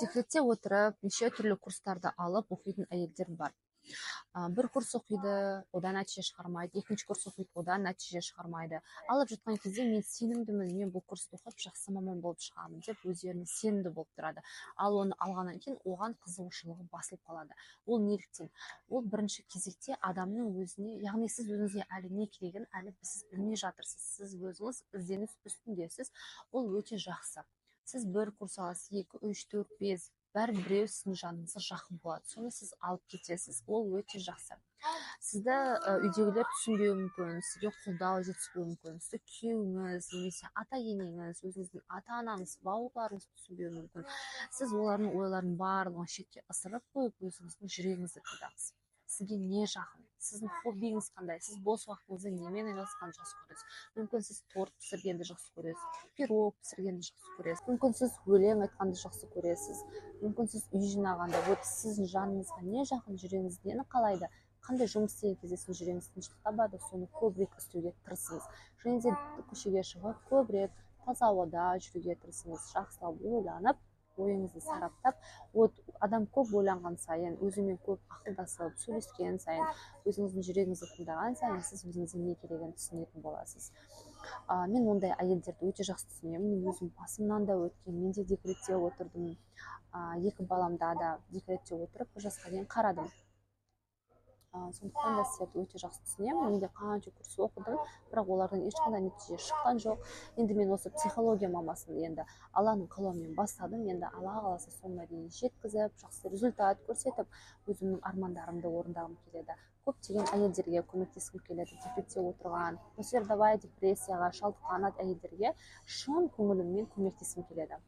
Декретте отырып, неше түрлі курстарды алып оқитын әйелдер бар. Бір курс оқиды, одан нәтиже шығармайды, екінші курс оқиды, одан нәтиже шығармайды. Алып жатқан кезде мен сенімдімін, мен бұл курсты оқып жақсы маман болып шығамын деп өздеріне сенімді болып тұрады. Ал оны алғаннан кейін оған қызығушылығы басылып қалады. Ол неліктен? Ол бірінші кезекте адамның өзіне, яғни сіз өзіңізге әлі не керегін әлі сіз білмей жатырсыз. Сіз өзіңіз ізденіс үстіндесіз. Ол өте жақсы. Сіз бір курс аласыз, 2, 3, 4, 5, біреу сіздің жаныңызға жақын болады. Соны сіз алып кетесіз. Ол өте жақсы. Сізді үйдегілер түсінбеуі мүмкін, сізге қолдау жетіспеуі мүмкін, сізді күйеуіңіз немесе ата-енеңіз, өзіңіздің ата-анаңыз, бауырларыңыз түсінбеуі мүмкін. Сіз олардың ойларын барлығын шетке ысырып қойып, өзіңіздің жүрегіңізді тыңдаңыз. Сізге не жақын? Сіздің хоббиіңіз қандай? Сіз бос уақытыңызды немен айналысқанды жақсы көресіз? Мүмкін сіз торт пісіргенді жақсы көресіз, пирог пісіргенді жақсы көресіз, мүмкін сіз өлең айтқанды жақсы көресіз, мүмкін сіз үй жинағанды. Вот сіздің жаныңызға не жақын, жүрегіңіз нені қалайды, қандай жұмыс істеген кезде сіздің жүрегіңіз тыныштық табады, соны көбірек істеуге тырысыңыз. Және де көшеге шығып, көбірек таза ауада жүруге тырысыңыз. Жақсылап ойланып, ойыңызды сараптап, адам көп ойланған сайын, өзімен көп ақылдасып, сөйлескен сайын, өзіңіздің жүрегіңізді тыңдаған сайын, сіз өзіңіздің не керегін түсінетін боласыз. Мен ондай әйелдерді өте жақсы түсінемін. Мен өзім басымнан да өткен, мен де декретте отырдым. 2 баламда да декретте отырып, 1 жасқа дейін қарадым. Сондықтан да сіздерді өте жақсы түсінемін. Мен де қанша курс оқыдым, бірақ олардан ешқандай нәтиже шыққан жоқ. Енді мен осы психология мамасын енді Алланың қалауымен бастадым. Енді Алла қаласа соңына дейін жеткізіп, жақсы результат көрсетіп, өзімнің армандарымды орындағым келеді. Көптеген әйелдерге көмектескім келеді. Декретте отырған, нөсердавай депрессияға шалдыққан әйелдерге шын көңіліммен көмектескім келеді.